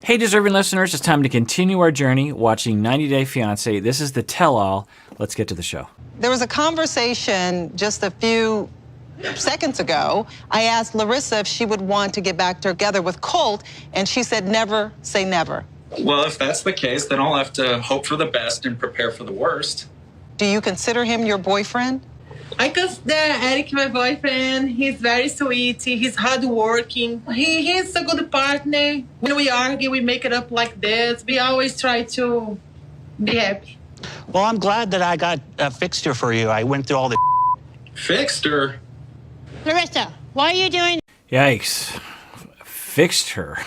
Hey, deserving listeners, it's time to continue our journey watching 90 Day Fiancé. This is the tell-all. Let's get to the show. There was a conversation just a few seconds ago. I asked Larissa if she would want to get back together with Colt, and she said never say never. Well, if that's the case, then I'll have to hope for the best and prepare for the worst. Do you consider him your boyfriend? I consider Eric my boyfriend. He's very sweet. He's hardworking. He's a good partner. When we argue, we make it up like this. We always try to be happy. Well, I'm glad that I got a fixture for you. I went through all the Fixed her? Larissa, why are you doing? Yikes. Fixed her.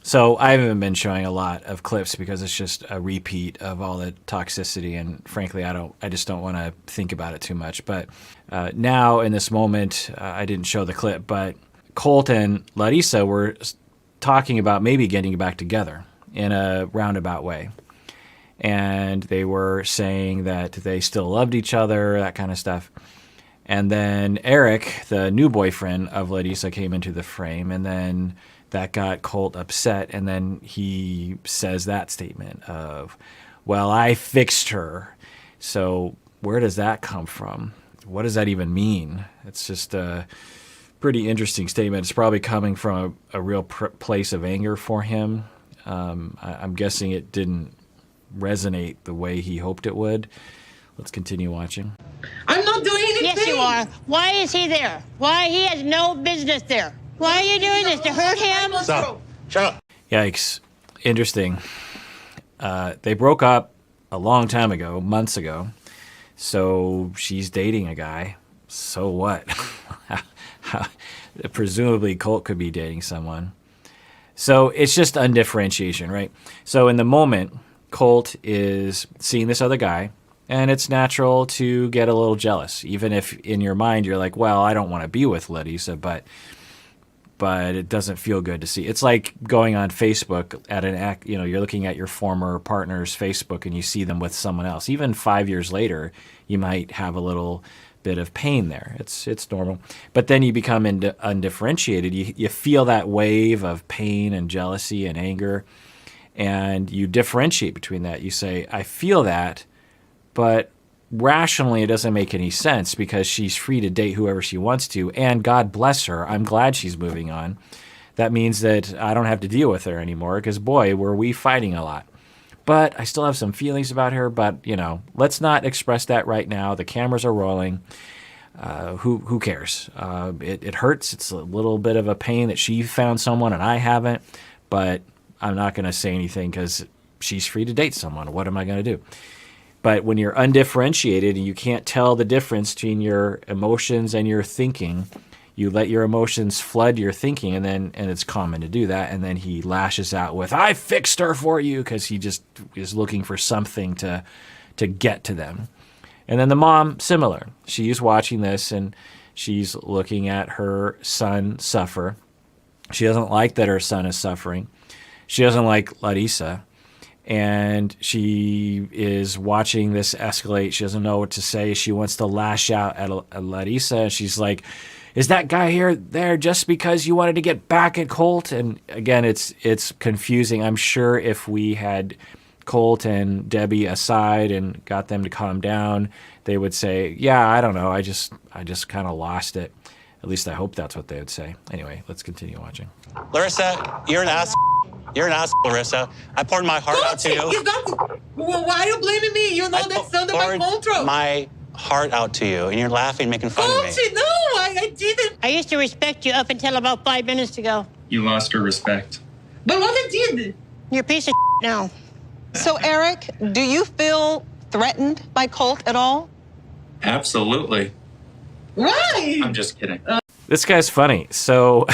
So I haven't been showing a lot of clips because it's just a repeat of all the toxicity, and frankly, I just don't want to think about it too much. But now in this moment, I didn't show the clip, but Colt and Larissa were talking about maybe getting back together in a roundabout way. And they were saying that they still loved each other, that kind of stuff. And then Eric, the new boyfriend of Larissa, came into the frame, and then that got Colt upset, and then he says that statement of, well, I fixed her. So where does that come from? What does that even mean? It's just a pretty interesting statement. It's probably coming from a real place of anger for him. I'm guessing it didn't resonate the way he hoped it would. Let's continue watching. I'm not doing anything. Yes, you are. Why is he there? Why? He has no business there. Why are you doing this? To hurt him? Stop. Shut up. Yikes. Interesting. They broke up a long time ago, months ago. So she's dating a guy. So what? Presumably Colt could be dating someone. So it's just undifferentiation, right? So in the moment, Colt is seeing this other guy, and it's natural to get a little jealous, even if in your mind you're like, well, I don't want to be with Larissa, but it doesn't feel good to see. It's like going on Facebook at an act, you're looking at your former partner's Facebook and you see them with someone else. Even 5 years later, you might have a little bit of pain there. It's normal. But then you become undifferentiated. You feel that wave of pain and jealousy and anger, and you differentiate between that. You say, I feel that, but rationally it doesn't make any sense because she's free to date whoever she wants to, and God bless her. I'm glad she's moving on. That means that I don't have to deal with her anymore because, boy, were we fighting a lot. But I still have some feelings about her, but, let's not express that right now. The cameras are rolling. Who cares? It hurts. It's a little bit of a pain that she found someone and I haven't, but I'm not going to say anything because she's free to date someone. What am I going to do? But when you're undifferentiated and you can't tell the difference between your emotions and your thinking, you let your emotions flood your thinking, and it's common to do that. And then he lashes out with, I fixed her for you, because he just is looking for something to get to them. And then the mom, similar. She's watching this and she's looking at her son suffer. She doesn't like that her son is suffering. She doesn't like Larissa. And she is watching this escalate. She doesn't know what to say. She wants to lash out at Larissa. She's like, is that guy there just because you wanted to get back at Colt? And again, it's confusing. I'm sure if we had Colt and Debbie aside and got them to calm down, they would say, yeah, I don't know. I just kind of lost it. At least I hope that's what they would say. Anyway, let's continue watching. Larissa, you're an ass. You're an ass, Larissa. I poured my heart out to you. Why are you blaming me? You know that's under my control. My heart out to you, and you're laughing, making fun of me. No, I didn't. I used to respect you up until about 5 minutes ago. You lost her respect. But what I did? You're a piece of now. So, Eric, do you feel threatened by Colt at all? Absolutely. Why? I'm just kidding. This guy's funny. So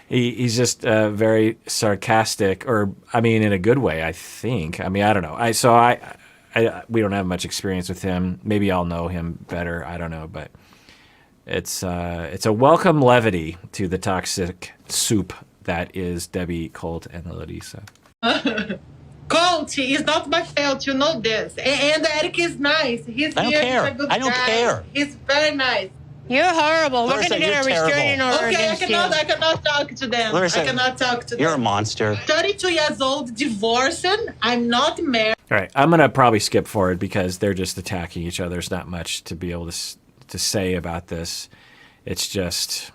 he's just very sarcastic, or I mean, in a good way, I think. I mean, I don't know. We don't have much experience with him. Maybe I'll know him better. I don't know, but it's a welcome levity to the toxic soup that is Debbie, Colt, and Larissa. Colt is not my fault, you know this. And Eric is nice. He's I don't here. care. He's a good I don't guy. care. He's very nice. You're horrible. We're Larissa, going to get a you're restraining terrible. order Okay, I against you. cannot talk to them. Larissa, I cannot talk to them. You're a monster. 32 years old, divorced. I'm not married. All right, I'm gonna probably skip forward because they're just attacking each other. There's not much to be able to say about this. It's just,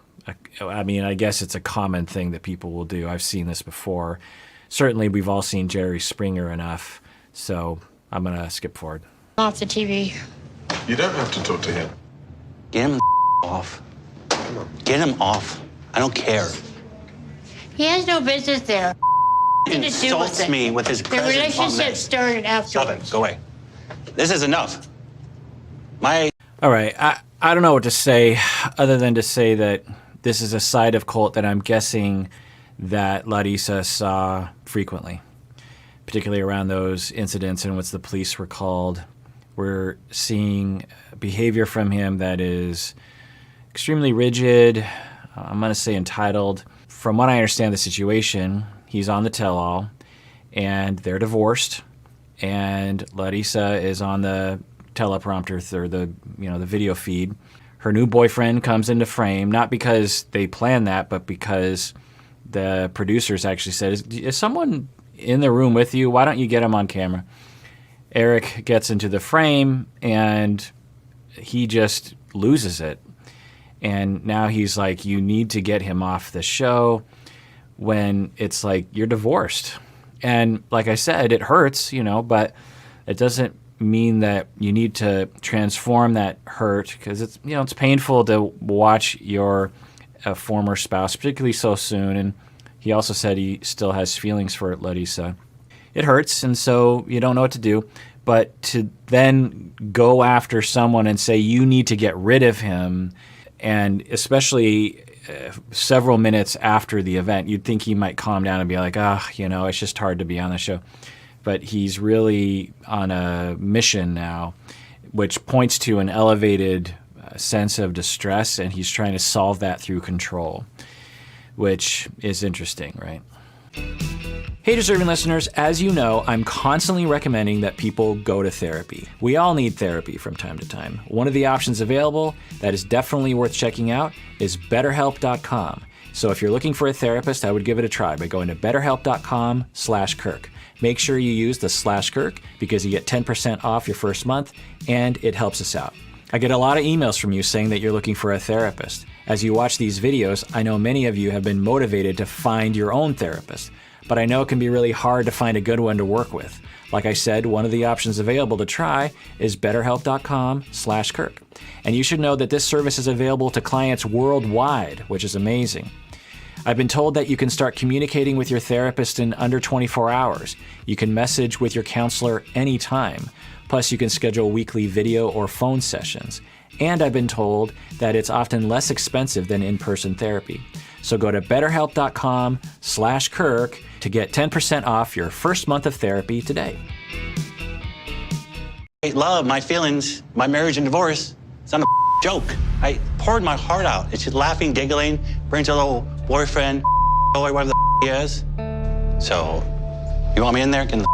I mean, I guess it's a common thing that people will do. I've seen this before. Certainly, we've all seen Jerry Springer enough. So I'm gonna skip forward. Off the TV. You don't have to talk to him. Get him off. Get him off. I don't care. He has no business there. He Nothing to do with insults it. me with his The presence on relationship this. started Stop afterwards. it. Go away. This is enough. All right, I don't know what to say other than to say that this is a side of Colt that I'm guessing that Larissa saw frequently, particularly around those incidents in which the police were called. We're seeing behavior from him that is extremely rigid. I'm going to say entitled. From what I understand the situation, he's on the tell-all, and they're divorced, and Larissa is on the teleprompter or the video feed. Her new boyfriend comes into frame, not because they planned that, but because the producers actually said, is someone in the room with you? Why don't you get him on camera? Eric gets into the frame, and he just loses it. And now he's like, you need to get him off the show, when it's like, you're divorced. And like I said, it hurts, but it doesn't mean that you need to transform that hurt, because it's, it's painful to watch your former spouse, particularly so soon. And he also said he still has feelings for Larissa. It hurts, and so you don't know what to do. But to then go after someone and say you need to get rid of him, and especially several minutes after the event, you'd think he might calm down and be like, it's just hard to be on the show. But he's really on a mission now, which points to an elevated sense of distress, and he's trying to solve that through control, which is interesting, right? Hey, deserving listeners, as you know, I'm constantly recommending that people go to therapy. We all need therapy from time to time. One of the options available that is definitely worth checking out is BetterHelp.com. So if you're looking for a therapist, I would give it a try by going to BetterHelp.com/Kirk. Make sure you use the /Kirk because you get 10% off your first month, and it helps us out. I get a lot of emails from you saying that you're looking for a therapist. As you watch these videos, I know many of you have been motivated to find your own therapist, but I know it can be really hard to find a good one to work with. Like I said, one of the options available to try is BetterHelp.com/Kirk. And you should know that this service is available to clients worldwide, which is amazing. I've been told that you can start communicating with your therapist in under 24 hours. You can message with your counselor anytime. Plus, you can schedule weekly video or phone sessions. And I've been told that it's often less expensive than in-person therapy. So go to BetterHelp.com/Kirk to get 10% off your first month of therapy today. Love, my feelings, my marriage and divorce, it's not a joke. I poured my heart out. And she's laughing, giggling, brings her little boyfriend, or whatever the he is. So, you want me in there? Can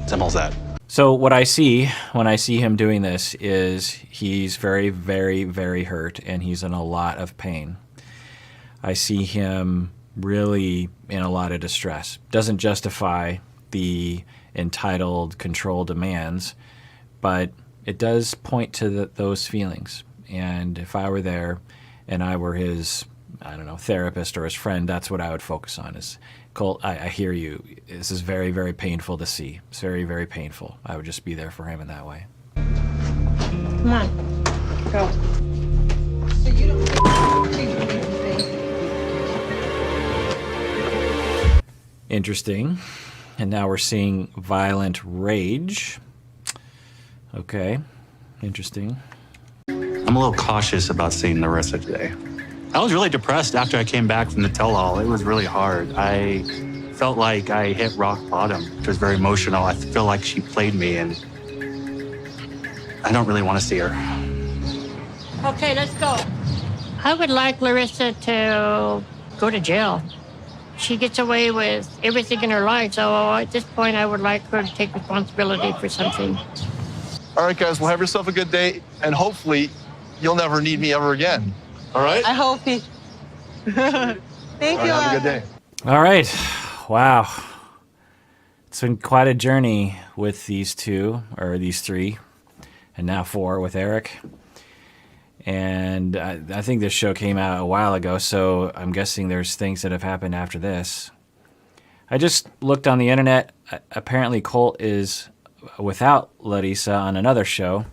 simple as that. So what I see when I see him doing this is he's very, very, very hurt, and he's in a lot of pain. I see him really in a lot of distress. Doesn't justify the entitled control demands, but it does point to those feelings. And if I were there and I were his, therapist or his friend, that's what I would focus on is, Colt, I hear you. This is very, very painful to see. It's very, very painful. I would just be there for him in that way. Come on, go. So you don't Interesting. And now we're seeing violent rage. Okay, interesting. I'm a little cautious about seeing Larissa today. I was really depressed after I came back from the tell-all. It was really hard. I felt like I hit rock bottom. It was very emotional. I feel like she played me, and I don't really want to see her. Okay, let's go. I would like Larissa to go to jail. She gets away with everything in her life, so at this point, I would like her to take responsibility for something. All right, guys, well, have yourself a good day, and hopefully you'll never need me ever again. All right? I hope he. Thank you. Have a good day. All right. Wow. It's been quite a journey with these two, or these three, and now four with Eric. And I think this show came out a while ago, so I'm guessing there's things that have happened after this. I just looked on the internet. Apparently Colt is without Larissa on another show.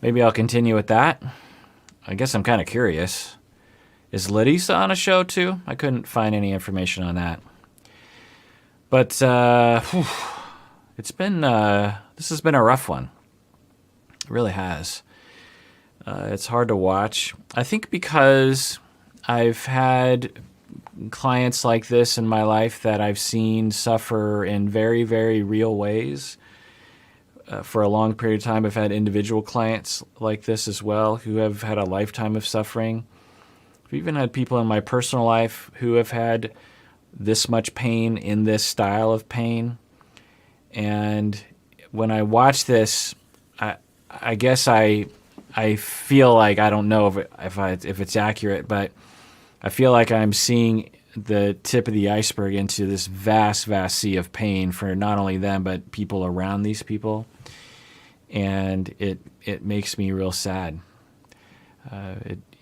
Maybe I'll continue with that. I guess I'm kind of curious. Is Larissa on a show too? I couldn't find any information on that. But it's been this has been a rough one. It really has. It's hard to watch. I think because I've had clients like this in my life that I've seen suffer in very, very real ways. For a long period of time, I've had individual clients like this as well who have had a lifetime of suffering. I've even had people in my personal life who have had this much pain in this style of pain. And when I watch this, I guess I feel like, I don't know if it's accurate, but I feel like I'm seeing the tip of the iceberg into this vast, vast sea of pain for not only them, but people around these people. And it makes me real sad.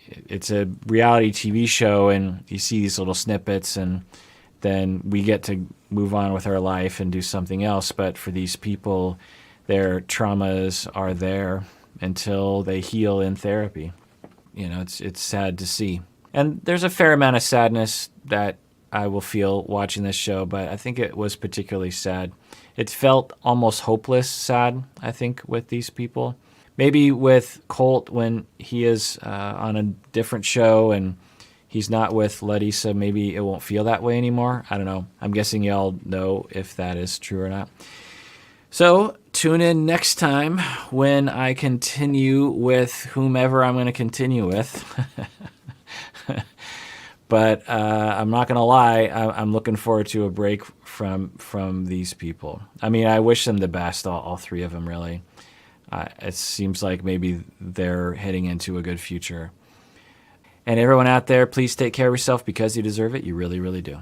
It's a reality TV show, and you see these little snippets, and then we get to move on with our life and do something else. But for these people, their traumas are there until they heal in therapy. You know, it's sad to see. And there's a fair amount of sadness that I will feel watching this show, but I think it was particularly sad. It felt almost hopeless sad, I think, with these people. Maybe with Colt, when he is on a different show and he's not with Larissa, maybe it won't feel that way anymore. I don't know. I'm guessing y'all know if that is true or not. So tune in next time when I continue with whomever I'm going to continue with. But I'm not going to lie, I'm looking forward to a break from these people. I mean, I wish them the best, all three of them, really. It seems like maybe they're heading into a good future. And everyone out there, please take care of yourself because you deserve it. You really, really do.